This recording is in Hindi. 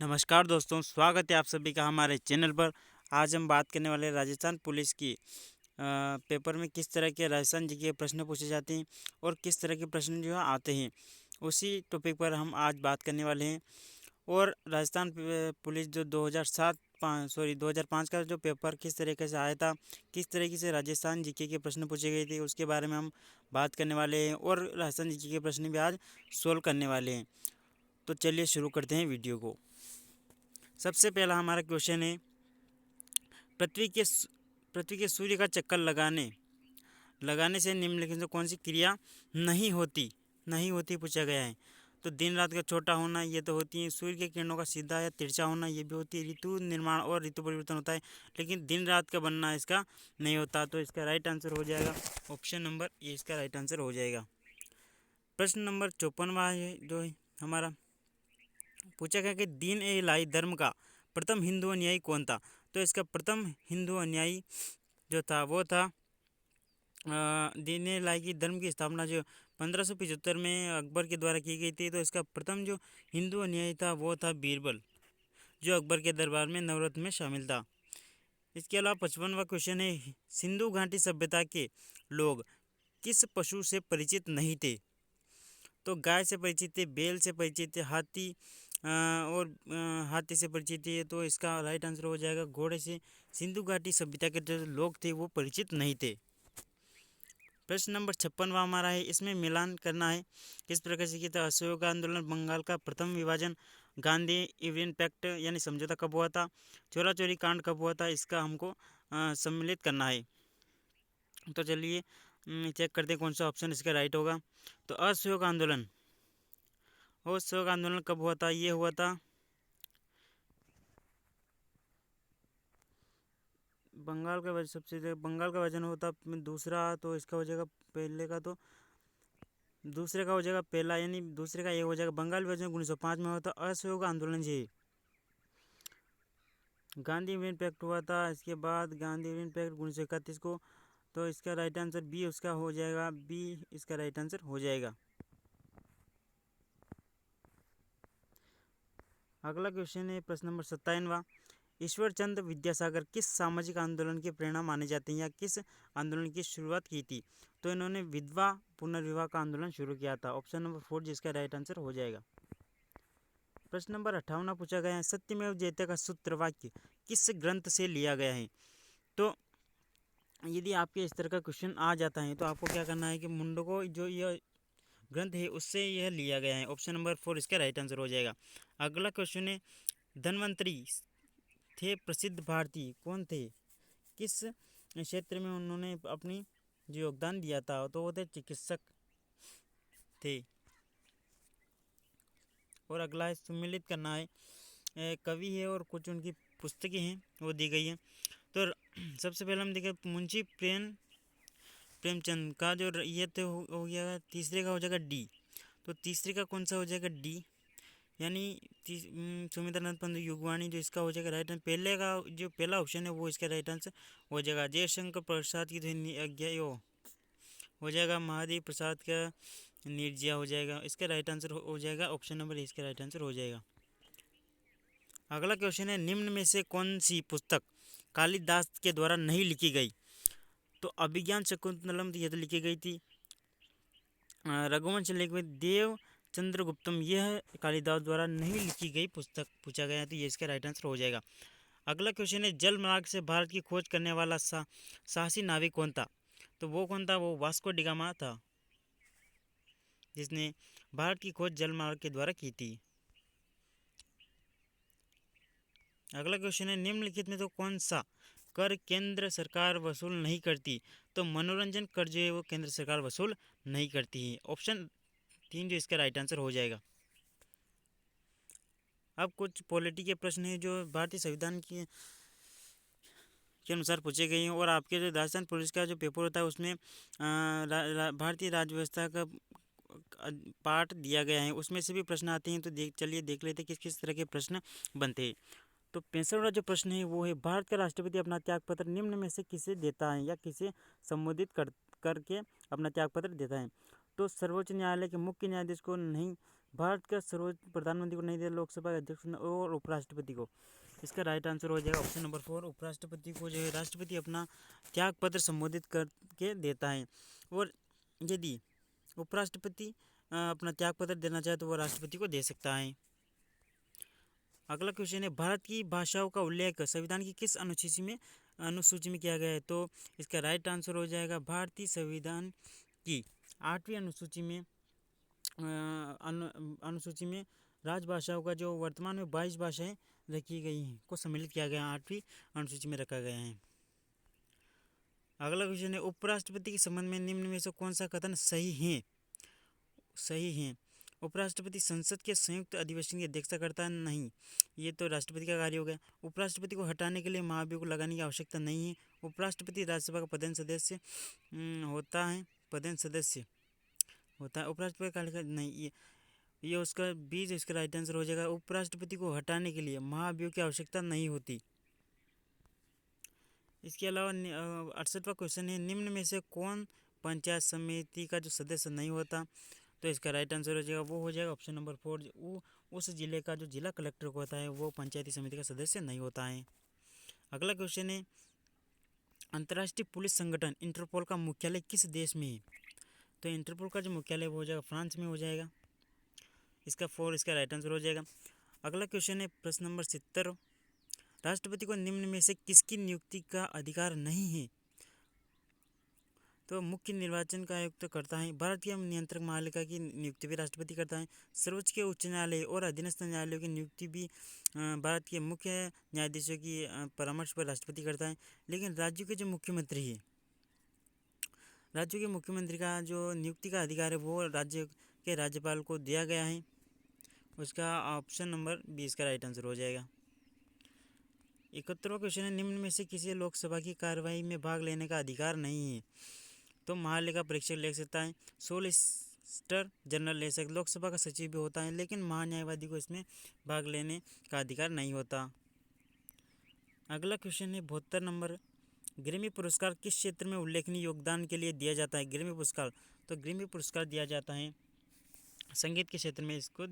नमस्कार दोस्तों, स्वागत है आप सभी का हमारे चैनल पर। आज हम बात करने वाले हैं राजस्थान पुलिस की पेपर में किस तरह के राजस्थान जी के प्रश्न पूछे जाते हैं और किस तरह के प्रश्न जो है आते हैं, उसी टॉपिक पर हम आज बात करने वाले हैं। और राजस्थान पुलिस जो 2005 का जो पेपर किस तरीके से आया था, किस तरीके से राजस्थान जीके के प्रश्न पूछे गए थे, उसके बारे में हम बात करने वाले हैं और राजस्थान जीके के प्रश्न भी आज सोल्व करने वाले हैं। तो चलिए शुरू करते हैं वीडियो को। सबसे पहला हमारा क्वेश्चन है, पृथ्वी के पृथ्वी के सूर्य का चक्कर लगाने लगाने से निम्नलिखित में कौन सी क्रिया नहीं होती पूछा गया है। तो दिन रात का छोटा होना ये तो होती है, सूर्य के किरणों का सीधा या तिरछा होना ये भी होती है, ऋतु निर्माण और ऋतु परिवर्तन होता है, लेकिन दिन रात का बनना इसका नहीं होता। तो इसका राइट आंसर हो जाएगा ऑप्शन नंबर ए, इसका राइट आंसर हो जाएगा। प्रश्न नंबर 54वां है जो है हमारा, पूछा गया कि दीन ए इलाही धर्म का प्रथम हिंदू अनुयायी कौन था। तो इसका प्रथम हिंदू अनुयायी जो था वो था दीन ए इलाही की धर्म की स्थापना जो 1575 में अकबर के द्वारा की गई थी। तो इसका प्रथम जो हिंदू अनुयायी था वो था बीरबल, जो अकबर के दरबार में नवरत्न में शामिल था। इसके अलावा 55वां क्वेश्चन है, सिंधु घाटी सभ्यता के लोग किस पशु से परिचित नहीं थे। तो गाय से परिचित थे, बैल से परिचित थे, हाथी से परिचित थे। तो इसका राइट आंसर हो जाएगा घोड़े से। सिंधु घाटी सभ्यता के जो लोग थे वो परिचित नहीं थे। प्रश्न नंबर 56वां हमारा है, इसमें मिलान करना है किस प्रकार से किया था। असहयोग आंदोलन, बंगाल का प्रथम विभाजन, गांधी इवियन पैक्ट यानी समझौता कब हुआ था, चोरा चोरी कांड कब हुआ था, इसका हमको सम्मिलित करना है। तो चलिए चेक करते हैं कौन सा ऑप्शन इसका राइट होगा। तो असहयोग आंदोलन कब हुआ था, ये हुआ था बंगाल का वजन, सबसे बंगाल का वजन होता दूसरा, तो इसका हो जाएगा पहले का, तो दूसरे का हो जाएगा पहला, यानी दूसरे का ये हो जाएगा। बंगाल विभाजन 1905 में हुआ था। असहयोग आंदोलन जी गांधी इवियन पैक्ट हुआ था, इसके बाद गांधी इवियन पैक्ट 1931 को। तो इसका राइट आंसर बी उसका हो जाएगा, बी इसका राइट आंसर हो जाएगा। अगला क्वेश्चन है प्रश्न नंबर 57वां, ईश्वर चंद्र विद्यासागर किस सामाजिक आंदोलन के प्रेरणा माने जाते हैं या किस आंदोलन की शुरुआत की थी। तो इन्होंने विधवा पुनर्विवाह का आंदोलन शुरू किया था। ऑप्शन नंबर 4 जिसका राइट आंसर हो जाएगा। प्रश्न नंबर 58 पूछा गया है, सत्यमेव जयते का सूत्र वाक्य किस ग्रंथ से लिया गया है। तो यदि आपके इस तरह का क्वेश्चन आ जाता है तो आपको क्या करना है कि मुंडको जो यह ग्रंथ है उससे यह लिया गया है। ऑप्शन नंबर 4 इसका राइट आंसर हो जाएगा। अगला क्वेश्चन है, धन्वंतरी थे प्रसिद्ध भारतीय कौन थे, किस क्षेत्र में उन्होंने अपनी जो योगदान दिया था। तो वो थे चिकित्सक थे। और अगला है, सम्मिलित करना है, कवि है और कुछ उनकी पुस्तकें हैं वो दी गई हैं। तो सबसे पहले हम देखें मुंशी प्रेमचंद का जो ये तो हो गया, तीसरे का हो जाएगा डी। तो तीसरे का कौन सा हो जाएगा डी, यानी सुमित्रानंद पंत युगवाणी, जो इसका हो जाएगा राइट आंसर। पहले का जो पहला ऑप्शन है वो इसका राइट आंसर हो जाएगा। जयशंकर प्रसाद की हो जाएगा, महादेव प्रसाद का निर्जिया हो जाएगा। इसका राइट आंसर हो जाएगा ऑप्शन नंबर, इसका राइट आंसर हो जाएगा। अगला क्वेश्चन है, निम्न में से कौन सी पुस्तक कालिदास के द्वारा नहीं लिखी गई। तो अभिज्ञान शकुंतलम ये तो लिखी गई थी। रघुवंश लेख में देव चंद्रगुप्तम यह कालिदास द्वारा नहीं लिखी गई पुस्तक पूछा गया है, तो ये इसका राइट आंसर हो जाएगा। अगला क्वेश्चन है, जल मार्ग से भारत की खोज करने वाला साहसी नाविक कौन था। तो वो कौन था, वो वास्को डिगामा था, जिसने भारत की खोज जल मार्ग के द्वारा की थी। अगला क्वेश्चन है, निम्नलिखित में तो कौन सा कर केंद्र सरकार वसूल नहीं करती। तो मनोरंजन कर जो है वो केंद्र सरकार वसूल नहीं करती है। ऑप्शन 3 जो इसका राइट आंसर हो जाएगा। अब कुछ पॉलिटी के प्रश्न हैं जो भारतीय संविधान के अनुसार पूछे गए हैं, और आपके जो राजस्थान पुलिस का जो पेपर होता है उसमें भारतीय राज्य व्यवस्था का पार्ट दिया गया है, उसमें से भी प्रश्न आते हैं। तो चलिए देख लेते हैं किस किस तरह के प्रश्न बनते हैं। तो 65वां जो प्रश्न है वो है, भारत का राष्ट्रपति अपना त्यागपत्र निम्न में से किसे देता है या किसे संबोधित करके अपना त्यागपत्र देता है। तो सर्वोच्च न्यायालय के मुख्य न्यायाधीश को नहीं भारत का सर्वोच्च प्रधानमंत्री को नहीं दिया, लोकसभा के अध्यक्ष और उपराष्ट्रपति को। इसका राइट आंसर हो जाएगा ऑप्शन नंबर 4, उपराष्ट्रपति को जो है राष्ट्रपति अपना त्याग पत्र संबोधित करके देता है। और यदि उपराष्ट्रपति अपना त्याग पत्र देना चाहे तो वह राष्ट्रपति को दे सकता है। अगला क्वेश्चन है, भारत की भाषाओं का उल्लेख संविधान की किस अनुसूची में किया गया है? तो इसका राइट आंसर हो जाएगा भारतीय संविधान की 8वीं अनुसूची में राजभाषाओं का जो वर्तमान में 22 भाषाएं रखी गई हैं को सम्मिलित किया गया, 8वीं अनुसूची में रखा गया है। अगला क्वेश्चन है, उपराष्ट्रपति के संबंध में निम्न में से कौन सा कथन सही है? उपराष्ट्रपति संसद के संयुक्त अधिवेशन की अध्यक्षता करता है? नहीं, ये तो राष्ट्रपति का कार्य हो गया। उपराष्ट्रपति को हटाने के लिए महाभियोग लगाने की आवश्यकता नहीं है। उपराष्ट्रपति राज्यसभा का पदेन सदस्य होता है। उपराष्ट्रपति का नहीं, ये उसका बीज, इसका राइट आंसर हो जाएगा। उपराष्ट्रपति को हटाने के लिए महाभियोग की आवश्यकता नहीं होती। इसके अलावा 68वां क्वेश्चन है, निम्न में से कौन पंचायत समिति का जो सदस्य नहीं होता? तो इसका राइट आंसर हो जाएगा, वो हो जाएगा ऑप्शन नंबर 4, उस जिले का जो जिला कलेक्टर होता है वो पंचायती समिति का सदस्य नहीं होता है। अगला क्वेश्चन है, अंतर्राष्ट्रीय पुलिस संगठन इंटरपोल का मुख्यालय किस देश में है? तो इंटरपोल का जो मुख्यालय वो हो जाएगा फ्रांस में हो जाएगा। इसका राइट आंसर हो जाएगा। अगला क्वेश्चन है प्रश्न नंबर 70, राष्ट्रपति को निम्न में से किसकी नियुक्ति का अधिकार नहीं है? तो मुख्य निर्वाचन का आयुक्त करता है। भारतीय नियंत्रक महालेखा की नियुक्ति भी राष्ट्रपति करता है। सर्वोच्च के उच्च न्यायालय और अधीनस्थ न्यायालयों की नियुक्ति भी भारत के मुख्य न्यायाधीशों की परामर्श पर राष्ट्रपति करता है। लेकिन राज्यों के जो मुख्यमंत्री है, राज्यों के मुख्यमंत्री का जो नियुक्ति का अधिकार है वो राज्य के राज्यपाल को दिया गया है। उसका ऑप्शन नंबर 20 का राइट आंसर हो जाएगा। 71वां क्वेश्चन है, निम्न में से किसी लोकसभा की कार्यवाही में भाग लेने का अधिकार नहीं है? तो महालेखा परीक्षक ले सकता है, सोलिसिटर जनरल ले सकता, लोकसभा का सचिव भी होता है, लेकिन महान्यायवादी को इसमें भाग लेने का अधिकार नहीं होता। अगला क्वेश्चन है 72 नंबर, ग्रैमी पुरस्कार किस क्षेत्र में उल्लेखनीय योगदान के लिए दिया जाता है? ग्रैमी पुरस्कार, तो ग्रैमी पुरस्कार दिया जाता है संगीत के क्षेत्र में, इसको